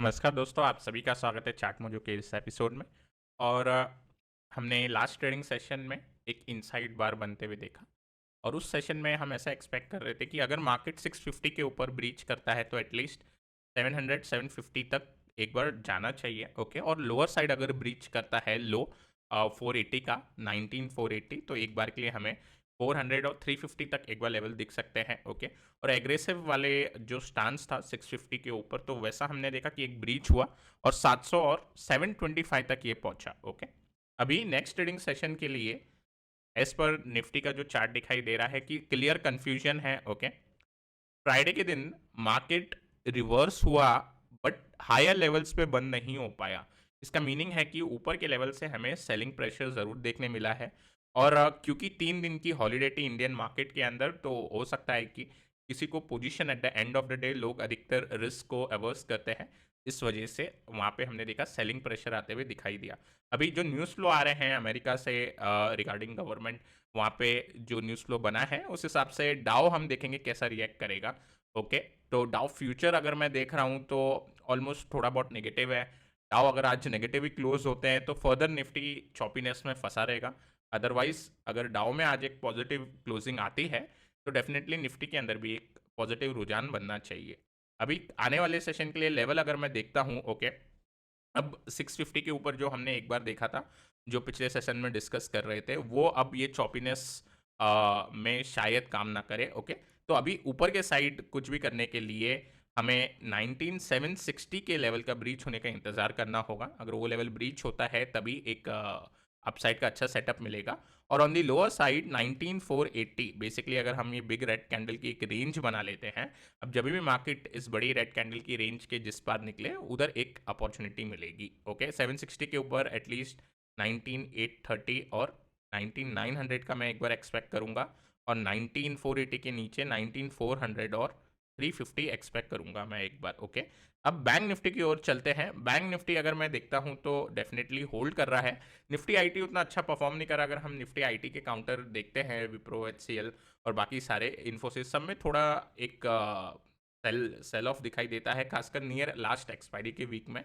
नमस्कार दोस्तों, आप सभी का स्वागत है चार्ट मोजो के इस एपिसोड में। और हमने लास्ट ट्रेडिंग सेशन में एक इनसाइड बार बनते हुए देखा। और उस सेशन में हम ऐसा एक्सपेक्ट कर रहे थे कि अगर मार्केट 650 के ऊपर ब्रीच करता है तो एटलीस्ट 700 750 तक एक बार जाना चाहिए। ओके, और लोअर साइड अगर ब्रीच करता है लो 480 का 19480, तो एक बार के लिए हमें 400 और 350 तक एक बार लेवल दिख सकते हैं। ओके, और एग्रेसिव वाले जो स्टांस था 650 के ऊपर, तो वैसा हमने देखा कि एक ब्रीच हुआ और 700 और 725 तक ये पहुंचा। ओके, अभी नेक्स्ट ट्रेडिंग सेशन के लिए एज पर निफ्टी का जो चार्ट दिखाई दे रहा है कि क्लियर कंफ्यूजन है। ओके, फ्राइडे के दिन मार्केट रिवर्स हुआ बट हायर लेवल्स पे बंद नहीं हो पाया। इसका मीनिंग है कि ऊपर के लेवल से हमें सेलिंग प्रेशर ज़रूर देखने मिला है। और क्योंकि 3 दिन की हॉलीडे थी इंडियन मार्केट के अंदर, तो हो सकता है कि किसी को position at the end of the day, लोग अधिकतर रिस्क को अवर्स करते हैं, इस वजह से वहाँ पे हमने देखा सेलिंग प्रेशर आते हुए दिखाई दिया। अभी जो न्यूज़ फ्लो आ रहे हैं अमेरिका से रिगार्डिंग गवर्नमेंट, वहाँ पे जो न्यूज़ फ्लो बना है उस हिसाब से डाउ हम देखेंगे कैसा रिएक्ट करेगा। ओके, तो डाउ फ्यूचर अगर मैं देख रहा हूँ तो ऑलमोस्ट थोड़ा बहुत नेगेटिव है। डाउ अगर आज नेगेटिव ही क्लोज होते हैं तो फर्दर निफ्टी चॉपीनेस में फंसा रहेगा। अदरवाइज अगर डाउ में आज एक पॉजिटिव क्लोजिंग आती है तो डेफिनेटली निफ्टी के अंदर भी एक पॉजिटिव रुझान बनना चाहिए। अभी आने वाले सेशन के लिए लेवल अगर मैं देखता हूँ, ओके, अब 650 के ऊपर जो हमने एक बार देखा था, जो पिछले सेशन में डिस्कस कर रहे थे, वो अब ये चॉपीनेस में शायद काम ना करे। ओके, तो अभी ऊपर के साइड कुछ भी करने के लिए हमें 19760 के लेवल का ब्रीच होने का इंतज़ार करना होगा। अगर वो लेवल ब्रीच होता है तभी एक अपसाइड का अच्छा सेटअप मिलेगा। और on the lower side 19480, basically अगर हम ये बिग रेड कैंडल की एक रेंज बना लेते हैं, अब जब भी मार्केट इस बड़ी रेड कैंडल की रेंज के जिस पार निकले उधर एक अपॉर्चुनिटी मिलेगी। ओके, 760 के ऊपर एटलीस्ट 19830 और 19900 का मैं एक बार एक्सपेक्ट करूंगा। और 19480 के नीचे 19400 और 350 एक्सपेक्ट करूंगा मैं एक बार। ओके, अब बैंक निफ्टी की ओर चलते हैं। बैंक निफ्टी अगर मैं देखता हूं तो डेफिनेटली होल्ड कर रहा है। निफ्टी आईटी उतना अच्छा परफॉर्म नहीं कर रहा। अगर हम निफ्टी आईटी के काउंटर देखते हैं, विप्रो, एचसीएल और बाकी सारे इन्फोसिस, सब में थोड़ा एक सेल ऑफ दिखाई देता है, खासकर नियर लास्ट एक्सपायरी के वीक में।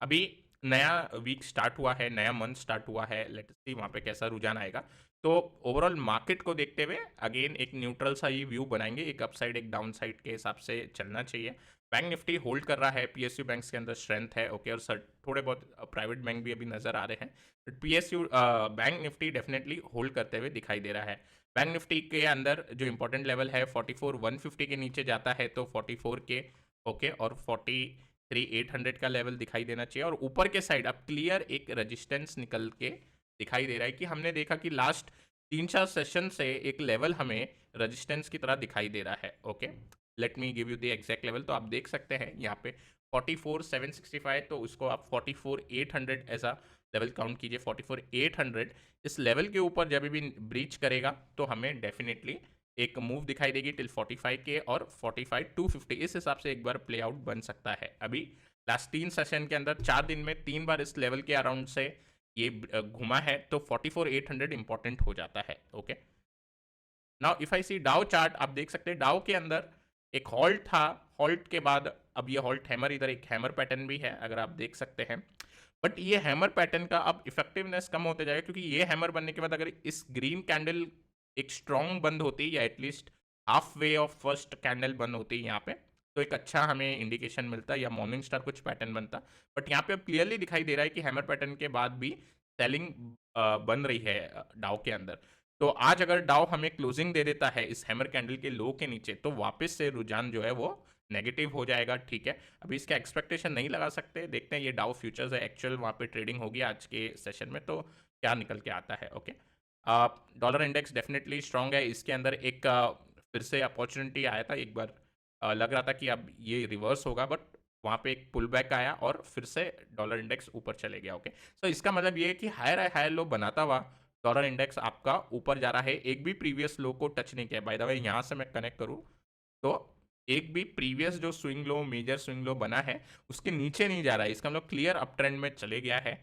अभी नया वीक स्टार्ट हुआ है, नया मंथ स्टार्ट हुआ है, लेट्स सी वहाँ पे कैसा रुझान आएगा। तो ओवरऑल मार्केट को देखते हुए अगेन एक न्यूट्रल सा ही व्यू बनाएंगे, एक अपसाइड एक डाउन साइड के हिसाब से चलना चाहिए। बैंक निफ्टी होल्ड कर रहा है, पीएसयू बैंक्स के अंदर स्ट्रेंथ है। ओके, और थोड़े बहुत प्राइवेट बैंक भी अभी नजर आ रहे हैं। PSU bank Nifty definitely hold करते हुए दिखाई दे रहा है। बैंक निफ्टी के अंदर जो इंपॉर्टेंट लेवल है 44,150 के नीचे जाता है तो 44 के, ओके, और 43,800 का लेवल दिखाई देना चाहिए। और ऊपर के साइड अब क्लियर एक रेजिस्टेंस निकल के दिखाई दे रहा है कि हमने देखा कि लास्ट 3-4 सेशन से एक लेवल हमें रेजिस्टेंस की तरह दिखाई दे रहा है। Okay, let me give you the exact level. तो आप देख सकते हैं यहाँ पे 44,765, तो उसको आप 44,800 ऐसा लेवल काउंट कीजिए। 44,800 इस लेवल के ऊपर जब भी ब्रीच करेगा तो हमें डेफिनेटली एक मूव दिखाई देगी टिल 45 के, और 45,250 इस हिसाब से एक बार प्ले आउट बन सकता है। अभी लास्ट 3 सेशन के अंदर 4 दिन में 3 बार इस लेवल के अराउंड से ये घुमा है, तो 44,800 इंपॉर्टेंट हो जाता है। ओके, नाउ इफ आई सी डाउ चार्ट, आप देख सकते हैं डाउ के अंदर एक हॉल्ट था। हॉल्ट के बाद अब ये हॉल्ट हैमर, इधर एक हैमर पैटर्न भी है अगर आप देख सकते हैं। बट ये हैमर पैटर्न का अब इफेक्टिवनेस कम होते जाएगा, क्योंकि ये हैमर बनने के बाद अगर इस ग्रीन कैंडल एक स्ट्रॉन्ग बंद होती, या at least half way of first candle बंद होती यहाँ पे, तो एक अच्छा हमें इंडिकेशन मिलता, या मॉर्निंग स्टार कुछ पैटर्न बनता। बट यहाँ पे अब क्लियरली दिखाई दे रहा है कि हैमर पैटर्न के बाद भी सेलिंग बन रही है डाउ के अंदर। तो आज अगर डाउ हमें क्लोजिंग दे देता है इस हैमर कैंडल के लो के नीचे, तो वापस से रुझान जो है वो नेगेटिव हो जाएगा। ठीक है, अभी इसका एक्सपेक्टेशन नहीं लगा सकते, देखते हैं ये डाउ फ्यूचर्स है, एक्चुअल वहाँ पे ट्रेडिंग होगी आज के सेशन में, तो क्या निकल के आता है। Okay, dollar index definitely strong है। इसके अंदर एक फिर से अपॉर्चुनिटी आया था एक बार, लग रहा था कि अब ये रिवर्स होगा, बट वहाँ पे एक पुल बैक आया और फिर से डॉलर इंडेक्स ऊपर चले गया। ओके, सो इसका मतलब ये है कि हायर हायर लो बनाता हुआ डॉलर इंडेक्स आपका ऊपर जा रहा है, एक भी प्रीवियस लो को टच नहीं किया। बाय द वे यहाँ से मैं कनेक्ट करूँ तो एक भी प्रीवियस जो swing low, major swing low बना है, उसके नीचे नहीं जा रहा है। इसका मतलब क्लियर अप ट्रेंड में चले गया है।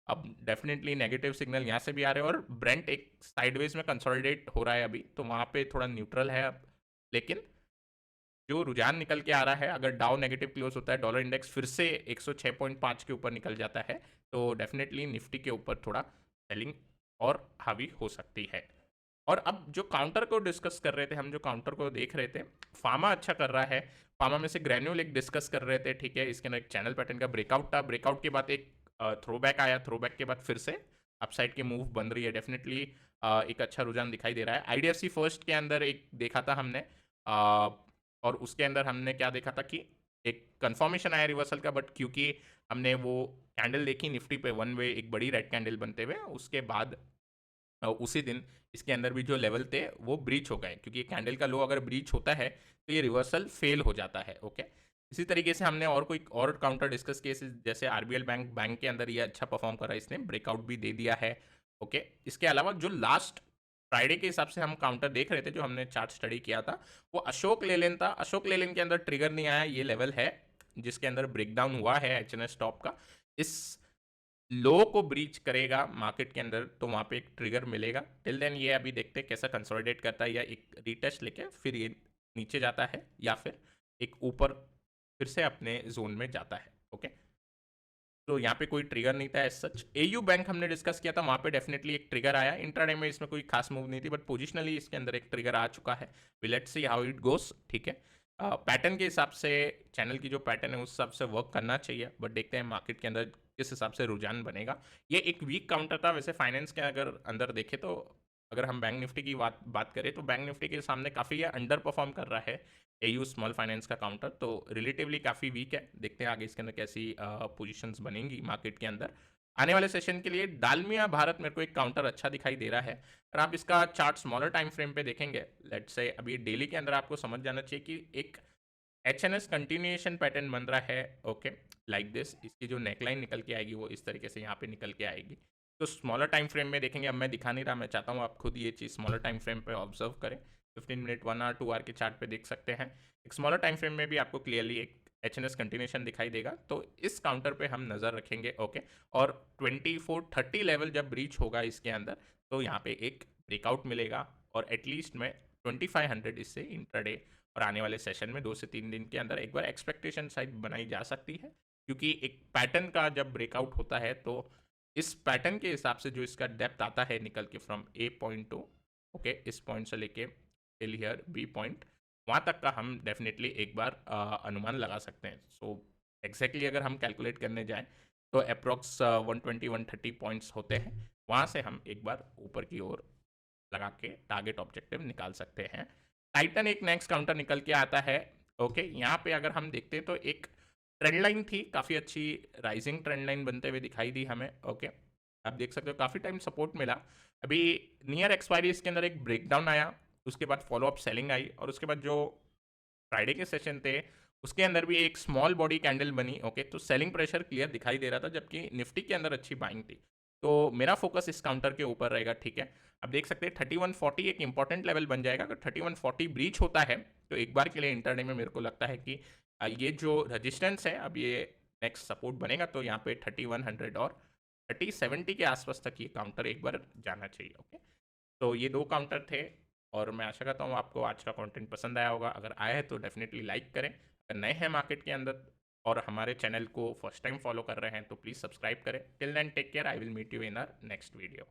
अब डेफिनेटली नेगेटिव सिग्नल यहाँ से भी आ रहे हैं, और ब्रेंट एक साइडवेज में कंसोलिडेट हो रहा है अभी, तो वहाँ पे थोड़ा न्यूट्रल है अब। लेकिन जो रुझान निकल के आ रहा है, अगर डाउ नेगेटिव क्लोज होता है, डॉलर इंडेक्स फिर से 106.5 के ऊपर निकल जाता है, तो डेफिनेटली निफ्टी के ऊपर थोड़ा सेलिंग और हावी हो सकती है। और अब जो काउंटर को डिस्कस कर रहे थे हम, जो काउंटर को देख रहे थे, फार्मा अच्छा कर रहा है। फार्मा में से ग्रैन्यूल एक डिस्कस कर रहे थे, ठीक है। इसके अंदर एक चैनल पैटर्न का ब्रेकआउट था, ब्रेकआउट के बाद एक थ्रोबैक आया, थ्रोबैक के बाद फिर से अपसाइड की मूव बन रही है। डेफिनेटली एक अच्छा रुझान दिखाई दे रहा है। आईडीएफसी फर्स्ट के अंदर एक देखा था हमने, और उसके अंदर हमने क्या देखा था कि एक कंफर्मेशन आया रिवर्सल का, बट क्योंकि हमने वो कैंडल देखी निफ्टी पे वन वे एक बड़ी रेड कैंडल बनते हुए, उसके बाद उसी दिन इसके अंदर भी जो लेवल थे वो ब्रीच हो गए, क्योंकि कैंडल का लो अगर ब्रीच होता है तो ये रिवर्सल फेल हो जाता है। ओके, इसी तरीके से हमने और कोई और काउंटर डिस्कस किए, जैसे आरबीएल बैंक के अंदर ये अच्छा परफॉर्म कर रहा है, इसने ब्रेकआउट भी दे दिया है। ओके, इसके अलावा जो लास्ट फ्राइडे के हिसाब से हम काउंटर देख रहे थे, जो हमने चार्ट स्टडी किया था, वो अशोक लेलैंड था। अशोक लेलैंड के अंदर ट्रिगर नहीं आया, ये लेवल है जिसके अंदर ब्रेकडाउन हुआ है एचएनएस टॉप का। इस लो को ब्रीच करेगा मार्केट के अंदर तो वहाँ पे एक ट्रिगर मिलेगा। टिल देन ये अभी देखते हैं कैसा कंसोलिडेट करता है, या एक रीटेस्ट लेके फिर ये नीचे जाता है, या फिर एक ऊपर फिर से अपने जोन में जाता है। ओके, तो यहाँ पे कोई ट्रिगर नहीं था एज सच। एयू बैंक हमने डिस्कस किया था, वहाँ पे डेफिनेटली एक ट्रिगर आया। इंट्राडे में इसमें कोई खास मूव नहीं थी, बट पोजिशनली इसके अंदर एक ट्रिगर आ चुका है। We let's see how it goes, ठीक है। पैटर्न के हिसाब से, चैनल की जो पैटर्न है उस हिसाब से वर्क करना चाहिए, बट देखते हैं मार्केट के अंदर किस हिसाब से रुझान बनेगा। ये एक वीक काउंटर था वैसे फाइनेंस के अगर अंदर देखें तो। अगर हम बैंक निफ्टी की बात करें तो बैंक निफ्टी के सामने काफ़ी अंडर परफॉर्म कर रहा है एयू स्मॉल फाइनेंस का काउंटर, तो रिलेटिवली काफ़ी वीक है। देखते हैं आगे इसके अंदर कैसी पोजीशंस बनेंगी मार्केट के अंदर आने वाले सेशन के लिए। डालमिया भारत मेरे को एक काउंटर अच्छा दिखाई दे रहा है। अगर आप इसका चार्ट स्मॉलर टाइम फ्रेम पे देखेंगे, लेट्स से अभी डेली के अंदर आपको समझ जाना चाहिए कि एक एच कंटिन्यूएशन पैटर्न बन रहा है। ओके, लाइक दिस, इसकी जो नेकलाइन निकल के आएगी वो इस तरीके से यहाँ पे निकल के आएगी। तो स्मॉलर टाइम फ्रेम में देखेंगे, अब मैं दिखा नहीं रहा, मैं चाहता हूँ आप खुद ये चीज़ स्मॉलर टाइम फ्रेम पे ऑब्जर्व करें। 15 मिनट, 1 आवर, 2 आवर के चार्ट पे देख सकते हैं। एक स्मॉलर टाइम फ्रेम में भी आपको क्लियरली एक एच कंटिन्यूएशन दिखाई देगा, तो इस काउंटर पे हम नज़र रखेंगे। ओके, और 2430 लेवल जब ब्रीच होगा इसके अंदर, तो यहाँ पे एक ब्रेकआउट मिलेगा, और एटलीस्ट में 2500 इससे इंट्राडे और आने वाले सेशन में 2 से 3 दिन के अंदर एक बार एक्सपेक्टेशन साइड बनाई जा सकती है। क्योंकि एक पैटर्न का जब ब्रेकआउट होता है तो इस पैटर्न के हिसाब से जो इसका डेप्थ आता है निकल के from A point two, okay, इस पॉइंट से लेके टिल हियर बी पॉइंट, वहाँ तक का हम डेफिनेटली एक बार अनुमान लगा सकते हैं। सो एग्जैक्टली अगर हम कैलकुलेट करने जाएं तो अप्रोक्स 120-130 पॉइंट्स होते हैं, वहाँ से हम एक बार ऊपर की ओर लगा के टारगेट ऑब्जेक्टिव निकाल सकते हैं। टाइटन एक नेक्स्ट काउंटर निकल के आता है। ओके, यहाँ पे अगर हम देखते हैं तो एक ट्रेंड लाइन थी, काफ़ी अच्छी राइजिंग ट्रेंड लाइन बनते हुए दिखाई दी हमें। ओके, आप देख सकते हो काफ़ी टाइम सपोर्ट मिला। अभी नियर एक्सपायरी इसके अंदर एक ब्रेकडाउन आया, उसके बाद फॉलोअप सेलिंग आई, और उसके बाद जो फ्राइडे के सेशन थे उसके अंदर भी एक स्मॉल बॉडी कैंडल बनी। ओके, तो सेलिंग प्रेशर क्लियर दिखाई दे रहा था, जबकि निफ्टी के अंदर अच्छी बाइंग थी। तो मेरा फोकस इस काउंटर के ऊपर रहेगा, ठीक है। अब देख सकते हैं 3140 एक इंपॉर्टेंट लेवल बन जाएगा। अगर 3140 ब्रीच होता है तो एक बार के लिए इंटरडे में मेरे को लगता है कि ये जो रजिस्टेंस है, अब ये नेक्स्ट सपोर्ट बनेगा, तो यहाँ पे 3100 और 3070 के आसपास तक ये काउंटर एक बार जाना चाहिए। ओके, तो ये 2 काउंटर थे, और मैं आशा करता हूँ आपको आज का कंटेंट पसंद आया होगा। अगर आया है तो डेफिनेटली लाइक करें। अगर नए हैं मार्केट के अंदर और हमारे चैनल को फर्स्ट टाइम फॉलो कर रहे हैं तो प्लीज़ सब्सक्राइब करें। Till then take care, I will meet you in our next video.